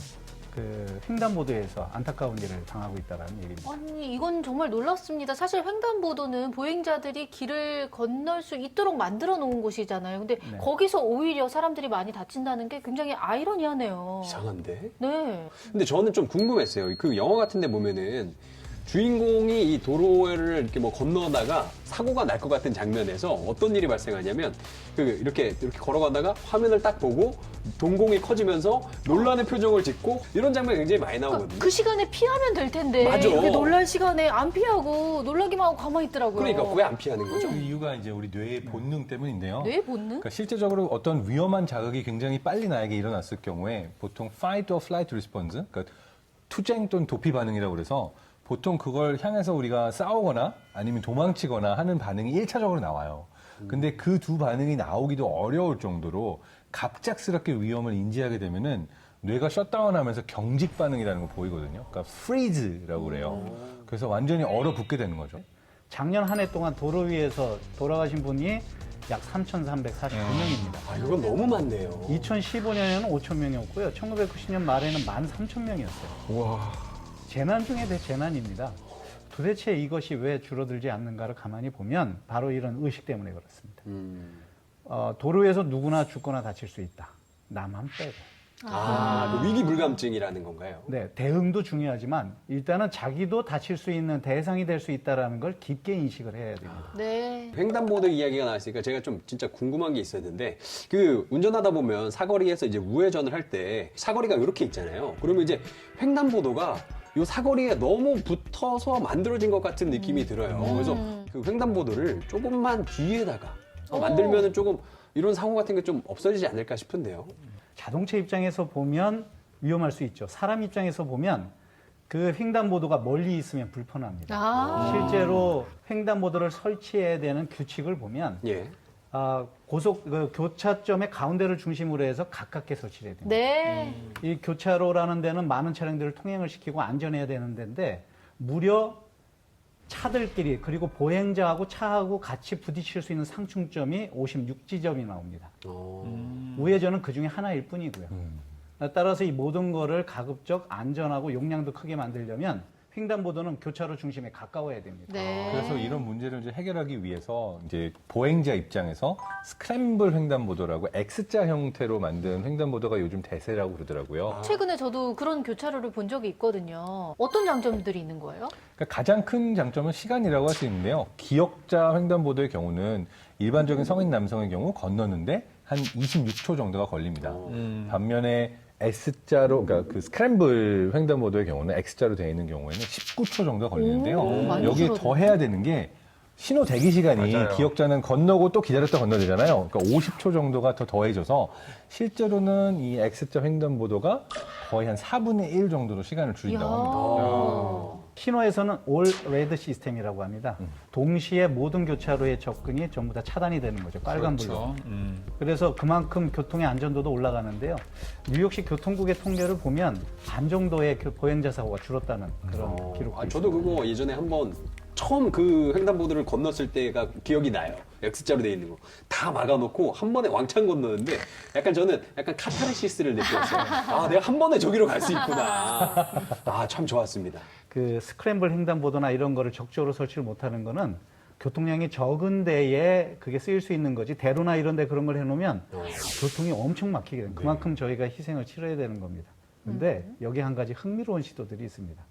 그 횡단보도에서 안타까운 일을 당하고 있다는 얘기입니다. 아니, 이건 정말 놀랍습니다. 사실 횡단보도는 보행자들이 길을 건널 수 있도록 만들어 놓은 곳이잖아요. 근데 네. 거기서 오히려 사람들이 많이 다친다는 게 굉장히 아이러니하네요. 이상한데? 네. 근데 저는 좀 궁금했어요. 그 영화 같은 데 보면은 주인공이 이 도로를 이렇게 뭐 건너다가 사고가 날 것 같은 장면에서 어떤 일이 발생하냐면 이렇게 걸어가다가 화면을 딱 보고 동공이 커지면서 놀라는 표정을 짓고 이런 장면이 굉장히 많이 나오거든요. 그 시간에 피하면 될 텐데. 맞아. 근데 놀랄 시간에 안 피하고 놀라기만 하고 가만히 있더라고요. 그러니까 왜 안 피하는 거죠? 그 이유가 이제 우리 뇌의 본능 때문인데요. 뇌 본능? 그러니까 실제적으로 어떤 위험한 자극이 굉장히 빨리 나에게 일어났을 경우에 보통 fight or flight response, 그러니까 투쟁 또는 도피 반응이라고 그래서 보통 그걸 향해서 우리가 싸우거나 아니면 도망치거나 하는 반응이 1차적으로 나와요. 근데 그 두 반응이 나오기도 어려울 정도로 갑작스럽게 위험을 인지하게 되면은 뇌가 셧다운하면서 경직 반응이라는 걸 보이거든요. 그러니까 freeze라고 그래요. 그래서 완전히 얼어붙게 되는 거죠. 작년 한 해 동안 도로 위에서 돌아가신 분이 약 3,349명입니다. 아, 이건 너무 많네요. 2015년에는 5천 명이었고요. 1990년 말에는 13,000명이었어요. 우와. 재난 중에 대재난입니다. 도대체 이것이 왜 줄어들지 않는가를 가만히 보면 바로 이런 의식 때문에 그렇습니다. 도로 위에서 누구나 죽거나 다칠 수 있다. 나만 빼고. 그 위기 불감증이라는 건가요? 네, 대응도 중요하지만 일단은 자기도 다칠 수 있는 대상이 될 수 있다는 걸 깊게 인식을 해야 됩니다. 네. 횡단보도 이야기가 나왔으니까 제가 좀 진짜 궁금한 게 있었는데 그 운전하다 보면 사거리에서 이제 우회전을 할 때 사거리가 이렇게 있잖아요. 그러면 이제 횡단보도가 요 사거리에 너무 붙어서 만들어진 것 같은 느낌이 들어요. 그래서 그 횡단보도를 조금만 뒤에다가 만들면은 조금 이런 사고 같은 게 좀 없어지지 않을까 싶은데요. 자동차 입장에서 보면 위험할 수 있죠. 사람 입장에서 보면 그 횡단보도가 멀리 있으면 불편합니다. 실제로 횡단보도를 설치해야 되는 규칙을 보면 예. 교차점의 가운데를 중심으로 해서 가깝게 설치를 해야 됩니다. 네. 이 교차로라는 데는 많은 차량들을 통행을 시키고 안전해야 되는 데인데 무려 차들끼리 그리고 보행자하고 차하고 같이 부딪힐 수 있는 상충점이 56지점이 나옵니다. 우회전은 그 중에 하나일 뿐이고요. 따라서 이 모든 거를 가급적 안전하고 용량도 크게 만들려면 횡단보도는 교차로 중심에 가까워야 됩니다. 네. 그래서 이런 문제를 이제 해결하기 위해서 이제 보행자 입장에서 스크램블 횡단보도라고 X자 형태로 만든 횡단보도가 요즘 대세라고 그러더라고요. 최근에 저도 그런 교차로를 본 적이 있거든요. 어떤 장점들이 있는 거예요? 그러니까 가장 큰 장점은 시간이라고 할 수 있는데요. 기역자 횡단보도의 경우는 일반적인 성인 남성의 경우 건너는데 한 26초 정도가 걸립니다. 반면에 S자로, 그러니까 그 스크램블 횡단보도의 경우는 X자로 되어 있는 경우에는 19초 정도 걸리는데요. 많이 여기에 줄어드네. 더 해야 되는 게 신호 대기 시간이 맞아요. 기역자는 건너고 또 기다렸다 건너야 되잖아요. 그러니까 50초 정도가 더 더해져서 실제로는 이 X자 횡단보도가 거의 한 4분의 1 정도로 시간을 줄인다고 합니다. 신호에서는 올 레드 시스템이라고 합니다. 동시에 모든 교차로의 접근이 전부 다 차단이 되는 거죠. 빨간불로. 그렇죠. 그래서 그만큼 교통의 안전도도 올라가는데요. 뉴욕시 교통국의 통계를 보면 반 정도의 보행자 사고가 줄었다는 그런 기록도 저도 그거 예전에 한번 처음 그 횡단보도를 건넜을 때가 기억이 나요. X자로 되어 있는 거. 다 막아놓고 한 번에 왕창 건너는데 약간 저는 약간 카타르시스를 느꼈어요. 아, 내가 한 번에 저기로 갈 수 있구나. 아, 참 좋았습니다. 그 스크램블 횡단보도나 이런 거를 적극적으로 설치를 못하는 거는 교통량이 적은 데에 그게 쓰일 수 있는 거지 대로나 이런 데 그런 걸 해놓으면 교통이 엄청 막히게 돼요. 그만큼 저희가 희생을 치러야 되는 겁니다. 근데 여기 한 가지 흥미로운 시도들이 있습니다.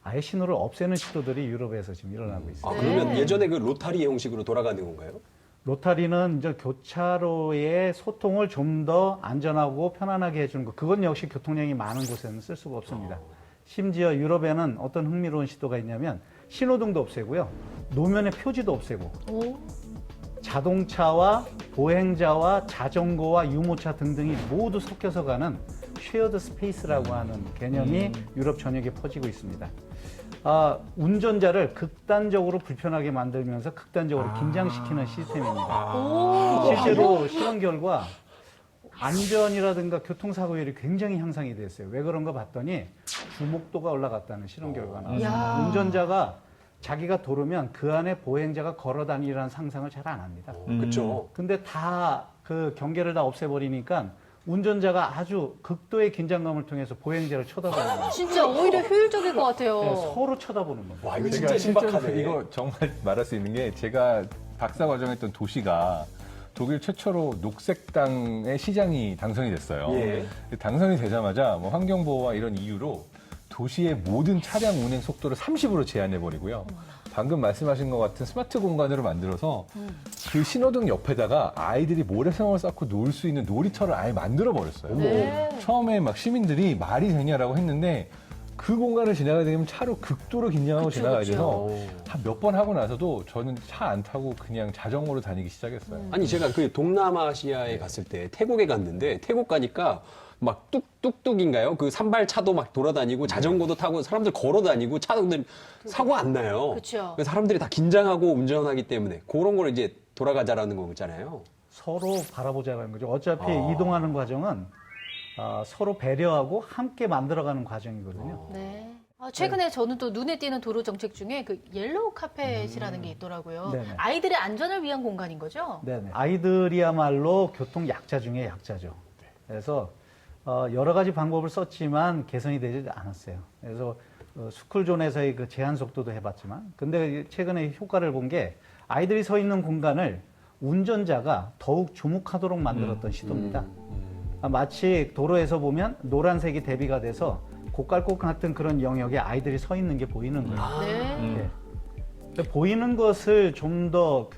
아예 신호를 없애는 시도들이 유럽에서 지금 일어나고 있습니다. 아, 그러면 예전에 그 로타리 형식으로 돌아가는 건가요? 로타리는 이제 교차로의 소통을 좀 더 안전하고 편안하게 해주는 것. 그건 역시 교통량이 많은 곳에는 쓸 수가 없습니다. 심지어 유럽에는 어떤 흥미로운 시도가 있냐면 신호등도 없애고요. 노면의 표지도 없애고 자동차와 보행자와 자전거와 유모차 등등이 모두 섞여서 가는 쉐어드 스페이스라고 하는 개념이 유럽 전역에 퍼지고 있습니다. 운전자를 극단적으로 불편하게 만들면서 극단적으로 긴장시키는 시스템입니다. 실제로 실험 결과 안전이라든가 교통사고율이 굉장히 향상이 됐어요. 왜 그런가 봤더니 주목도가 올라갔다는 실험 결과가 나왔습니다. 운전자가 자기가 도르면 그 안에 보행자가 걸어 다니라는 상상을 잘 안 합니다. 그렇죠. 근데 다 그 경계를 다 없애버리니까 운전자가 아주 극도의 긴장감을 통해서 보행자를 쳐다보는 거예요. 진짜 오히려 효율적일 것 같아요. 네, 서로 쳐다보는 거예요. 와, 이거 제가 진짜 신박하네. 실제로 이거 정말 말할 수 있는 게 제가 박사 과정했던 도시가 독일 최초로 녹색당의 시장이 당선이 됐어요. 예. 당선이 되자마자 뭐 환경보호와 이런 이유로 도시의 모든 차량 운행 속도를 30으로 제한해버리고요. 방금 말씀하신 것 같은 스마트 공간으로 만들어서 그 신호등 옆에다가 아이들이 모래성을 쌓고 놀 수 있는 놀이터를 아예 만들어버렸어요. 네. 처음에 막 시민들이 말이 되냐라고 했는데 그 공간을 지나가야 되면 차로 극도로 긴장하고 그쵸, 지나가야 그쵸. 돼서 한 몇 번 하고 나서도 저는 차 안 타고 그냥 자전거로 다니기 시작했어요. 아니, 제가 그 동남아시아에 갔을 때 태국에 갔는데 태국 가니까 막 뚝뚝뚝인가요? 그 산발차도 막 돌아다니고 자전거도 타고 사람들 걸어 다니고 차들 사고 안 나요. 그쵸. 사람들이 다 긴장하고 운전하기 때문에 그런 걸 이제 돌아가자라는 거잖아요. 서로 바라보자는 거죠. 어차피 이동하는 과정은 서로 배려하고 함께 만들어가는 과정이거든요. 네. 최근에 저는 또 눈에 띄는 도로 정책 중에 그 옐로우 카펫이라는 게 있더라고요. 네네. 아이들의 안전을 위한 공간인 거죠? 네네. 아이들이야말로 교통 약자 중에 약자죠. 그래서 여러 가지 방법을 썼지만 개선이 되지 않았어요. 그래서 스쿨존에서의 그 제한 속도도 해봤지만, 근데 최근에 효과를 본 게 아이들이 서 있는 공간을 운전자가 더욱 주목하도록 만들었던 시도입니다. 마치 도로에서 보면 노란색이 대비가 돼서 고깔꽃 같은 그런 영역에 아이들이 서 있는 게 보이는 거예요. 네. 네. 보이는 것을 좀 더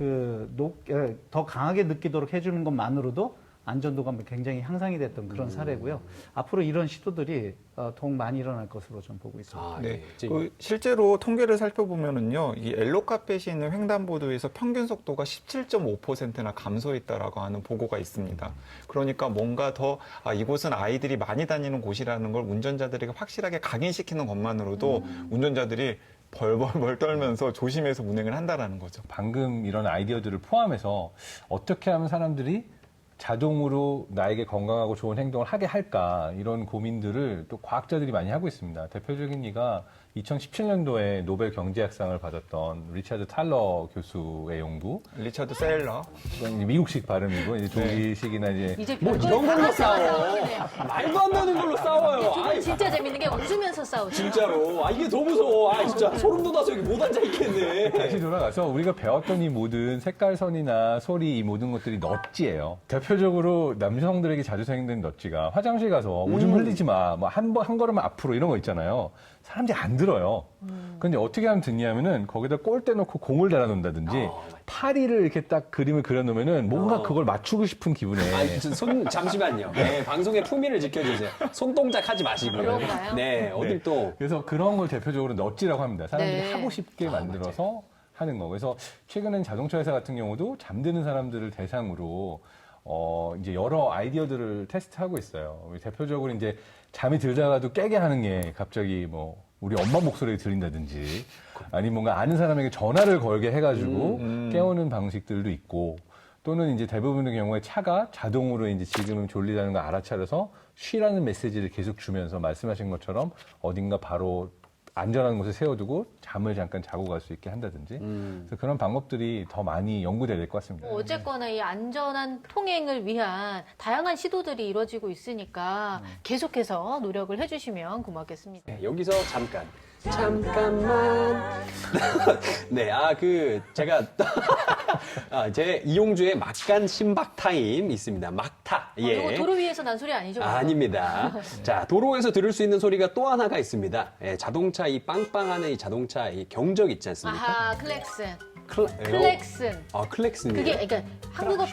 더 강하게 느끼도록 해주는 것만으로도 안전도가 굉장히 향상이 됐던 그런 사례고요. 앞으로 이런 시도들이 더욱 많이 일어날 것으로 좀 보고 있습니다. 아, 네. 네. 실제로 통계를 살펴보면은요, 이 옐로 카펫이 있는 횡단보도에서 평균 속도가 17.5%나 감소했다라고 하는 보고가 있습니다. 그러니까 뭔가 더 이곳은 아이들이 많이 다니는 곳이라는 걸 운전자들에게 확실하게 각인시키는 것만으로도 운전자들이 벌벌벌 떨면서 조심해서 운행을 한다라는 거죠. 방금 이런 아이디어들을 포함해서 어떻게 하면 사람들이 자동으로 나에게 건강하고 좋은 행동을 하게 할까 이런 고민들을 또 과학자들이 많이 하고 있습니다. 대표적인 예가 2017년도에 노벨 경제학상을 받았던 리차드 탈러 교수의 연구. 리처드 세일러. 이건 이제 미국식 발음이고 이제 독일식이나 이제 뭐 이런 걸로 싸워. 말도 안 되는 걸로 싸워요. 아이, 진짜 재밌는 게 웃으면서 싸우죠. 진짜로. 이게 더 무서워. 진짜 소름 돋아서 여기 못 앉아 있겠네. 다시 돌아가서 우리가 배웠던 이 모든 색깔선이나 소리 이 모든 것들이 넌지예요. 대표적으로 남성들에게 자주 사용되는 넌지가 화장실 가서 오줌 흘리지 마, 뭐 한 걸음 앞으로 이런 거 있잖아요. 사람들이 안 들어요. 근데 어떻게 하면 듣냐면은 거기다 골대 놓고 공을 달아놓는다든지 파리를 이렇게 딱 그림을 그려놓으면은 뭔가 그걸 맞추고 싶은 기분에. 잠시만요. 네, 방송의 품위를 지켜주세요. 손동작 하지 마시고요. 그런가요? 네, 어딜 또. 그래서 그런 걸 대표적으로 넛지라고 합니다. 사람들이 네. 하고 싶게 만들어서 하는 거. 그래서 최근엔 자동차 회사 같은 경우도 잠드는 사람들을 대상으로 이제 여러 아이디어들을 테스트하고 있어요. 대표적으로 이제 잠이 들다가도 깨게 하는 게 갑자기 뭐 우리 엄마 목소리가 들린다든지 아니 뭔가 아는 사람에게 전화를 걸게 해가지고 깨우는 방식들도 있고 또는 이제 대부분의 경우에 차가 자동으로 이제 지금은 졸리다는 걸 알아차려서 쉬라는 메시지를 계속 주면서 말씀하신 것처럼 어딘가 바로 안전한 곳에 세워두고 잠을 잠깐 자고 갈 수 있게 한다든지 그래서 그런 방법들이 더 많이 연구돼야 될 것 같습니다. 어쨌거나 이 안전한 통행을 위한 다양한 시도들이 이루어지고 있으니까 계속해서 노력을 해주시면 고맙겠습니다. 네, 여기서 잠깐만. 네, 제가, 제 이용주의 막간 심박 타임 있습니다. 막타. 예. 이거 도로 위에서 난 소리 아니죠? 아닙니다. 자, 도로에서 들을 수 있는 소리가 또 하나가 있습니다. 예, 자동차 이 빵빵하는 이 자동차 이 경적 있지 않습니까? 아하, 클렉슨. 클렉슨. 클렉슨이요? 그게 그러니까 한국어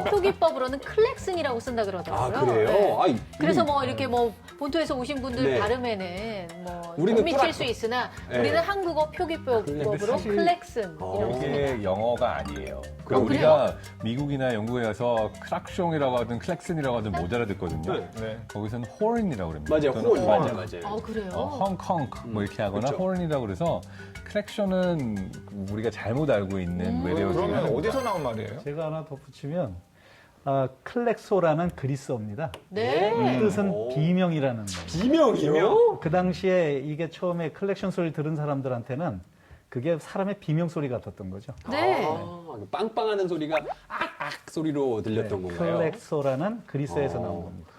표기법으로는 클렉슨이라고 쓴다 그러더라고요. 그래요? 그래서 뭐 이렇게 뭐 본토에서 오신 분들 네. 발음에는 뭐 우리는 못 미칠 수 있으나 네. 우리는 한국어 표기법으로 사실 클렉슨 이라고 씁니다. 이게 영어가 아니에요. 그래요? 우리가 미국이나 영국에 가서 크락숑이라고 하든 클렉슨이라고 하든 못 알아듣거든요. 네. 거기서는 호른이라고 그럽니다. 맞아요. 또는 홀. 헝. 맞아요. 그래요? 헝컹 뭐 이렇게 하거나 그렇죠. 호른이라고 그래서 클렉션은 우리가 잘못 알고 있는 외래어 중에 그러면 하나입니다. 어디서 나온 말이에요? 제가 하나 덧붙이면 클렉소라는 그리스어입니다. 네. 뜻은 비명이라는 거예요. 비명이요? 그 당시에 이게 처음에 클렉션 소리를 들은 사람들한테는 그게 사람의 비명 소리 같았던 거죠. 네. 빵빵하는 소리가 악악 소리로 들렸던 건가요? 클렉소라는 그리스어에서 나온 겁니다.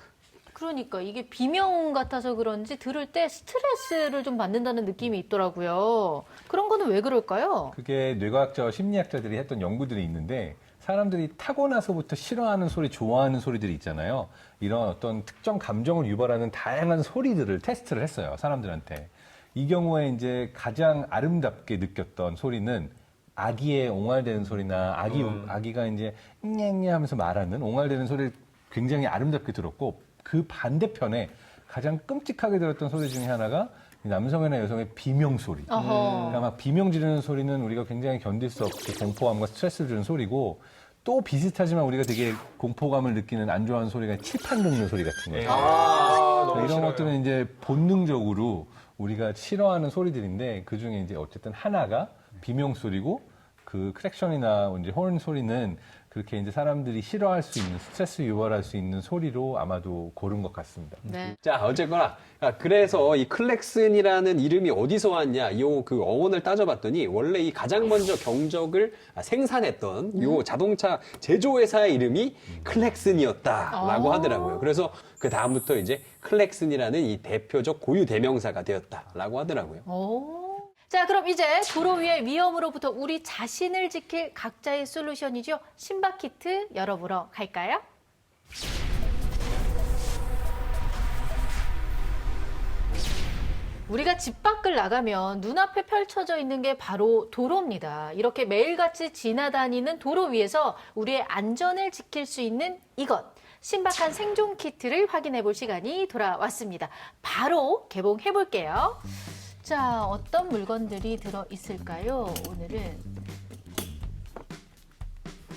그러니까 이게 비명 같아서 그런지 들을 때 스트레스를 좀 받는다는 느낌이 있더라고요. 그런 거는 왜 그럴까요? 그게 뇌과학자와 심리학자들이 했던 연구들이 있는데 사람들이 타고 나서부터 싫어하는 소리, 좋아하는 소리들이 있잖아요. 이런 어떤 특정 감정을 유발하는 다양한 소리들을 테스트를 했어요. 사람들한테. 이 경우에 이제 가장 아름답게 느꼈던 소리는 아기의 옹알대는 소리나 아기가 이제 냐냐 하면서 말하는 옹알대는 소리를 굉장히 아름답게 들었고 그 반대편에 가장 끔찍하게 들었던 소리 중에 하나가 남성이나 여성의 비명 소리. 그러니까 막 비명 지르는 소리는 우리가 굉장히 견딜 수 없이 공포감과 스트레스를 주는 소리고 또 비슷하지만 우리가 되게 공포감을 느끼는 안 좋아하는 소리가 칠판 긁는 소리 같은 거예요. 너무 이런 싫어요. 것들은 이제 본능적으로 우리가 싫어하는 소리들인데 그 중에 이제 어쨌든 하나가 비명 소리고 그 크랙션이나 이제 호른 소리는 그렇게 이제 사람들이 싫어할 수 있는, 스트레스 유발할 수 있는 소리로 아마도 고른 것 같습니다. 네. 자, 어쨌거나. 그래서 이 클렉슨이라는 이름이 어디서 왔냐, 그 어원을 따져봤더니, 원래 이 가장 먼저 경적을 생산했던 요 자동차 제조회사의 이름이 클렉슨이었다라고 하더라고요. 그래서 그 다음부터 이제 클렉슨이라는 이 대표적 고유 대명사가 되었다라고 하더라고요. 오. 자, 그럼 이제 도로 위의 위험으로부터 우리 자신을 지킬 각자의 솔루션이죠. 신박 키트 열어보러 갈까요? 우리가 집 밖을 나가면 눈앞에 펼쳐져 있는 게 바로 도로입니다. 이렇게 매일같이 지나다니는 도로 위에서 우리의 안전을 지킬 수 있는 이것. 신박한 생존 키트를 확인해 볼 시간이 돌아왔습니다. 바로 개봉해 볼게요. 자, 어떤 물건들이 들어 있을까요? 오늘은.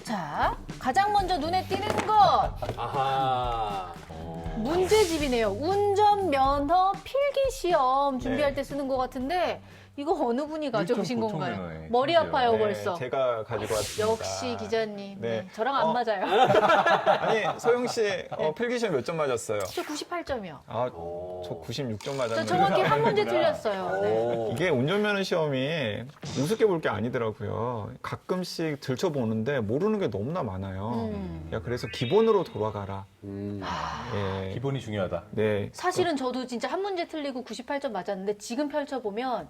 자, 가장 먼저 눈에 띄는 것. 아하. 문제집이네요. 운전면허 필기시험 준비할 때 쓰는 것 같은데 이거 어느 분이 가져오신 보통 건가요? 면허에 머리 심지어. 아파요, 네, 벌써. 제가 가지고 왔습니다. 역시 기자님. 네. 네, 저랑 안 맞아요. 아니, 소영 씨, 필기시험 몇 점 맞았어요? 저 98점이요. 아, 저 96점 저 맞았는데. 정확히 한 문제 틀렸어요. 네. 오. 이게 운전면허 시험이 우습게 볼 게 아니더라고요. 가끔씩 들춰보는데 모르는 게 너무나 많아요. 야, 그래서 기본으로 돌아가라. 예. 기본이 중요하다. 네. 사실은 저도 진짜 한 문제 틀리고 98점 맞았는데 지금 펼쳐보면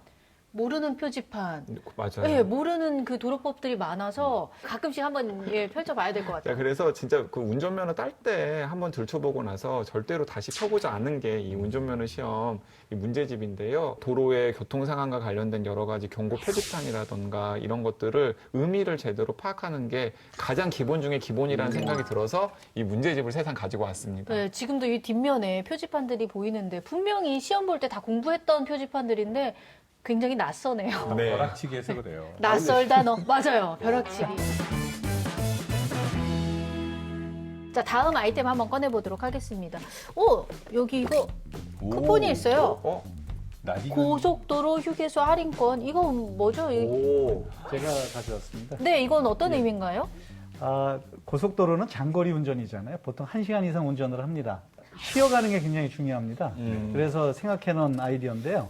모르는 표지판, 맞아요. 예, 모르는 그 도로법들이 많아서 가끔씩 한번 펼쳐봐야 될 것 자, 같아요. 그래서 진짜 그 운전면허 딸 때 한번 들춰보고 나서 절대로 다시 펴보지 않는 게 이 운전면허 시험 이 문제집인데요. 도로의 교통 상황과 관련된 여러 가지 경고 표지판이라던가 이런 것들을 의미를 제대로 파악하는 게 가장 기본 중에 기본이라는 생각이 들어서 이 문제집을 세상 가지고 왔습니다. 네, 지금도 이 뒷면에 표지판들이 보이는데 분명히 시험 볼 때 다 공부했던 표지판들인데 굉장히 낯서네요. 네. 벼락치기 해서 그래요. 낯설 단어. 맞아요. 벼락치기. 자, 다음 아이템 한번 꺼내보도록 하겠습니다. 오, 여기 이거 쿠폰이 있어요. 낯익은 고속도로 휴게소 할인권. 이거 뭐죠? 오. 제가 가져왔습니다. 네, 이건 어떤 의미인가요? 고속도로는 장거리 운전이잖아요. 보통 1시간 이상 운전을 합니다. 쉬어가는 게 굉장히 중요합니다. 그래서 생각해 놓은 아이디어인데요.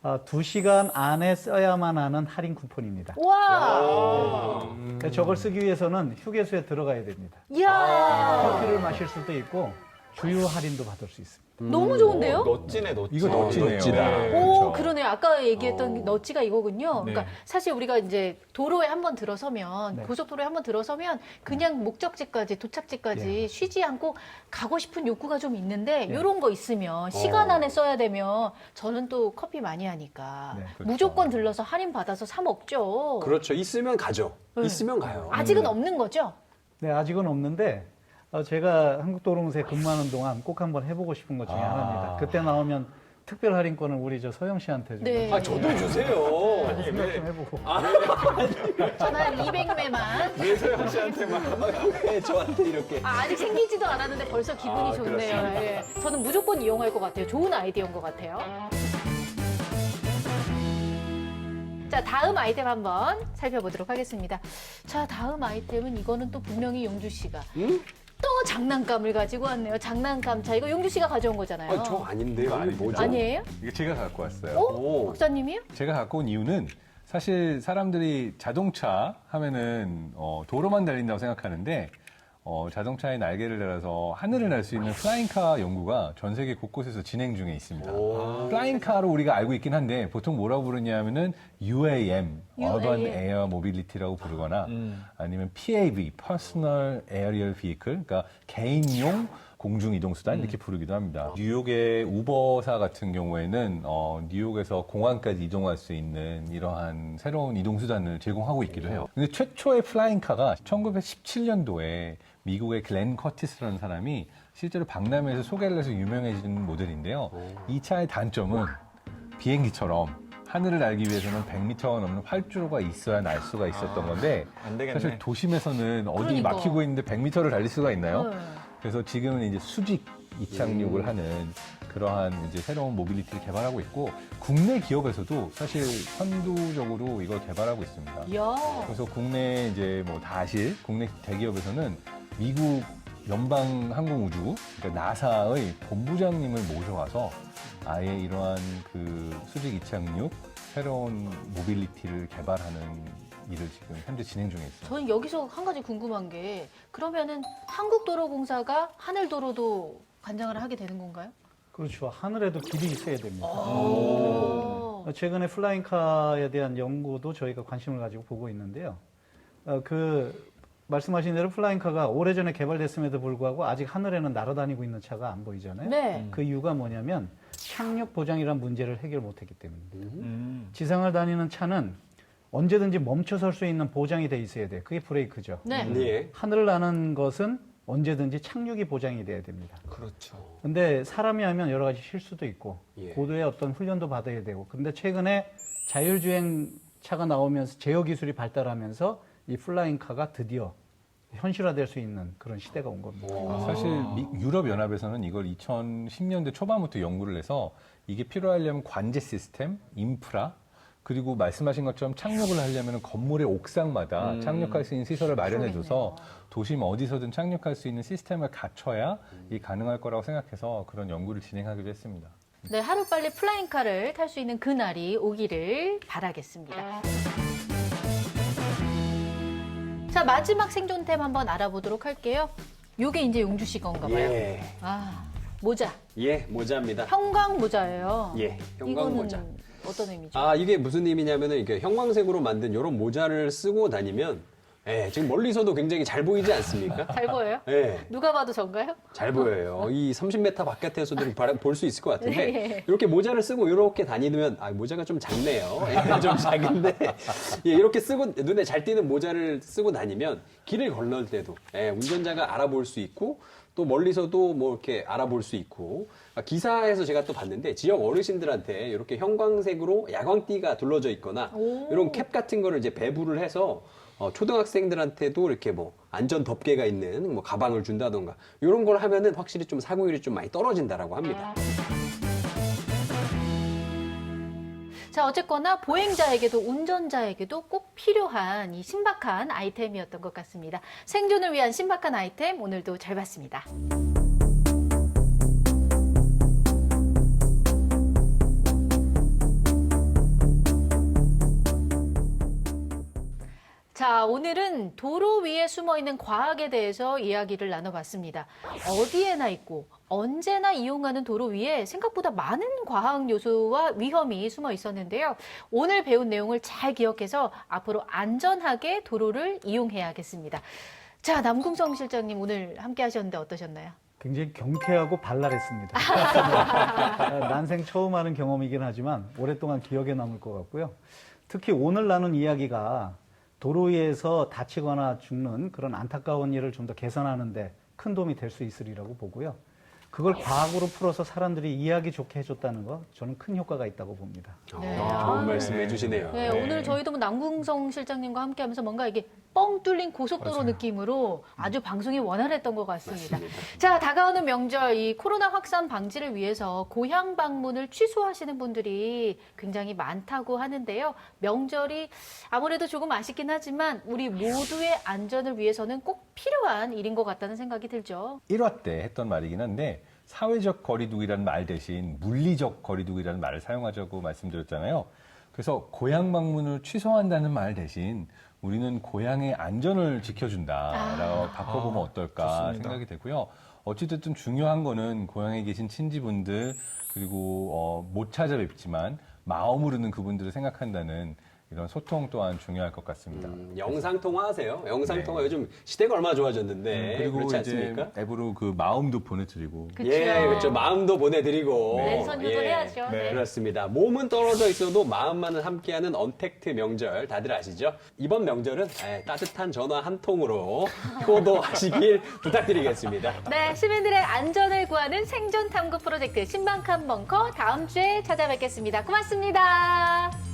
2시간 안에 써야만 하는 할인 쿠폰입니다. 와! 저걸 쓰기 위해서는 휴게소에 들어가야 됩니다. 이야! 커피를 마실 수도 있고 주유 할인도 받을 수 있습니다. 너무 좋은데요? 넛지네, 넛지. 이거 넛지네요. 넛지다. 네, 오, 그렇죠. 그러네요. 아까 얘기했던 넛지가 이거군요. 네. 그러니까 사실 우리가 이제 도로에 한번 들어서면, 네. 고속도로에 한번 들어서면 그냥 목적지까지, 도착지까지 쉬지 않고 가고 싶은 욕구가 좀 있는데 이런 거 있으면 시간 안에 써야 되면 저는 또 커피 많이 하니까 네, 그렇죠. 무조건 들러서 할인 받아서 사 먹죠. 그렇죠. 있으면 가죠. 있으면 가요. 아직은 없는 거죠? 네, 아직은 없는데 제가 한국도로공사에 근무하는 동안 꼭 한번 해보고 싶은 것 중에 하나입니다. 그때 나오면 특별 할인권을 우리 저 서영 씨한테 좀 네. 저도 주세요. 생각 좀 해보고. 저는 한 200매만. 왜 소영 씨한테만 왜 저한테 이렇게. 아직 생기지도 않았는데 벌써 기분이 좋네요. 예. 저는 무조건 이용할 것 같아요. 좋은 아이디어인 것 같아요. 자, 다음 아이템 한번 살펴보도록 하겠습니다. 자, 다음 아이템은 이거는 또 분명히 용주 씨가 또 장난감을 가지고 왔네요. 장난감. 자, 이거 용주 씨가 가져온 거잖아요. 저 아닌데요. 이게 뭐죠? 아니에요? 이거 제가 갖고 왔어요. 오. 박사님이요? 제가 갖고 온 이유는 사실 사람들이 자동차 하면은 도로만 달린다고 생각하는데 자동차의 날개를 달아서 하늘을 날 수 있는 플라잉카 연구가 전 세계 곳곳에서 진행 중에 있습니다. 플라잉카로 우리가 알고 있긴 한데 보통 뭐라고 부르냐면은 UAM, Urban Air Mobility라고 부르거나 아니면 PAV, Personal Aerial Vehicle, 그러니까 개인용 공중이동수단 이렇게 부르기도 합니다. 뉴욕의 우버사 같은 경우에는 뉴욕에서 공항까지 이동할 수 있는 이러한 새로운 이동수단을 제공하고 있기도 해요. 근데 최초의 플라잉카가 1917년도에 미국의 글렌 커티스라는 사람이 실제로 박람회에서 소개를 해서 유명해진 모델인데요. 이 차의 단점은 비행기처럼 하늘을 날기 위해서는 100m가 넘는 활주로가 있어야 날 수가 있었던 건데 안 되겠네. 사실 도심에서는 어디 그러니까. 막히고 있는데 100m를 달릴 수가 있나요? 네. 그래서 지금은 이제 수직 이착륙을 하는 그러한 이제 새로운 모빌리티를 개발하고 있고 국내 기업에서도 사실 선두적으로 이걸 개발하고 있습니다. 이야. 그래서 국내 이제 뭐 다실 국내 대기업에서는 미국 연방항공우주 그러니까 나사의 본부장님을 모셔와서 아예 이러한 그 수직 이착륙 새로운 모빌리티를 개발하는 일을 지금 현재 진행 중에 있습니다. 저는 여기서 한 가지 궁금한 게 그러면은 한국도로공사가 하늘도로도 관장을 하게 되는 건가요? 그렇죠. 하늘에도 길이 있어야 됩니다. 오. 최근에 플라잉카에 대한 연구도 저희가 관심을 가지고 보고 있는데요. 말씀하신 대로 플라잉카가 오래전에 개발됐음에도 불구하고 아직 하늘에는 날아다니고 있는 차가 안 보이잖아요. 네. 그 이유가 뭐냐면 착륙 보장이라는 문제를 해결 못했기 때문입니다. 지상을 다니는 차는 언제든지 멈춰설 수 있는 보장이 돼 있어야 돼요. 그게 브레이크죠. 네. 예. 하늘을 나는 것은 언제든지 착륙이 보장이 돼야 됩니다. 그렇죠. 근데 사람이 하면 여러 가지 실수도 있고 예. 고도의 어떤 훈련도 받아야 되고 근데 최근에 자율주행 차가 나오면서 제어 기술이 발달하면서 이 플라잉카가 드디어 현실화될 수 있는 그런 시대가 온 겁니다. 사실 유럽연합에서는 이걸 2010년대 초반부터 연구를 해서 이게 필요하려면 관제 시스템, 인프라, 그리고 말씀하신 것처럼 착륙을 하려면 건물의 옥상마다 착륙할 수 있는 시설을 마련해줘서 도심 어디서든 착륙할 수 있는 시스템을 갖춰야 이 가능할 거라고 생각해서 그런 연구를 진행하기로 했습니다. 네, 하루빨리 플라잉카를 탈 수 있는 그날이 오기를 바라겠습니다. 자, 마지막 생존템 한번 알아보도록 할게요. 요게 이제 용주 씨 건가 봐요. 예. 아, 모자. 예, 모자입니다. 형광 모자예요. 예, 형광 이거는 모자. 어떤 의미죠? 아, 이게 무슨 의미냐면은 이렇게 형광색으로 만든 이런 모자를 쓰고 다니면 예, 지금 멀리서도 굉장히 잘 보이지 않습니까? 잘 보여요? 예. 누가 봐도 전가요? 잘 보여요. 이 30m 바깥에서도 볼 수 있을 것 같은데 예. 이렇게 모자를 쓰고 이렇게 다니면 모자가 좀 작네요. 예, 좀 작은데 예, 이렇게 쓰고 눈에 잘 띄는 모자를 쓰고 다니면 길을 건널 때도 예, 운전자가 알아볼 수 있고 또 멀리서도 뭐 이렇게 알아볼 수 있고 기사에서 제가 또 봤는데 지역 어르신들한테 이렇게 형광색으로 야광띠가 둘러져 있거나 이런 캡 같은 거를 이제 배부를 해서 초등학생들한테도 이렇게 뭐 안전 덮개가 있는 뭐 가방을 준다던가 이런 걸 하면은 확실히 좀 사고율이 좀 많이 떨어진다라고 합니다. 자, 어쨌거나 보행자에게도 운전자에게도 꼭 필요한 이 신박한 아이템이었던 것 같습니다. 생존을 위한 신박한 아이템 오늘도 잘 봤습니다. 자, 오늘은 도로 위에 숨어있는 과학에 대해서 이야기를 나눠봤습니다. 어디에나 있고 언제나 이용하는 도로 위에 생각보다 많은 과학 요소와 위험이 숨어 있었는데요. 오늘 배운 내용을 잘 기억해서 앞으로 안전하게 도로를 이용해야겠습니다. 자, 남궁성 실장님 오늘 함께 하셨는데 어떠셨나요? 굉장히 경쾌하고 발랄했습니다. 난생 처음 하는 경험이긴 하지만 오랫동안 기억에 남을 것 같고요. 특히 오늘 나눈 이야기가 도로 위에서 다치거나 죽는 그런 안타까운 일을 좀 더 개선하는 데 큰 도움이 될 수 있으리라고 보고요. 그걸 과학으로 풀어서 사람들이 이해하기 좋게 해줬다는 거 저는 큰 효과가 있다고 봅니다. 네. 좋은 말씀 해주시네요. 네, 오늘 저희도 뭐 남궁성 실장님과 함께 하면서 뭔가 이게 뻥 뚫린 고속도로 느낌으로 아주 방송이 원활했던 것 같습니다. 맞습니다. 자, 다가오는 명절 이 코로나 확산 방지를 위해서 고향 방문을 취소하시는 분들이 굉장히 많다고 하는데요. 명절이 아무래도 조금 아쉽긴 하지만 우리 모두의 안전을 위해서는 꼭 필요한 일인 것 같다는 생각이 들죠. 1화 때 했던 말이긴 한데 사회적 거리두기라는 말 대신 물리적 거리두기라는 말을 사용하자고 말씀드렸잖아요. 그래서 고향 방문을 취소한다는 말 대신 우리는 고향의 안전을 지켜준다라고 바꿔보면 어떨까 좋습니다. 생각이 되고요. 어찌됐든 중요한 거는 고향에 계신 친지분들 그리고 못 찾아뵙지만 마음으로는 그분들을 생각한다는 이런 소통 또한 중요할 것 같습니다. 영상 통화하세요. 영상 통화 요즘 시대가 얼마나 좋아졌는데 그리고 그렇지 이제 않습니까? 앱으로 그 마음도 보내드리고 그쵸. 예, 그렇죠. 마음도 보내드리고. 왼손 유도 예. 해야죠. 네. 그렇습니다. 몸은 떨어져 있어도 마음만은 함께하는 언택트 명절 다들 아시죠? 이번 명절은 따뜻한 전화 한 통으로 효도하시길 부탁드리겠습니다. 네, 시민들의 안전을 구하는 생존 탐구 프로젝트 신박한 벙커 다음 주에 찾아뵙겠습니다. 고맙습니다.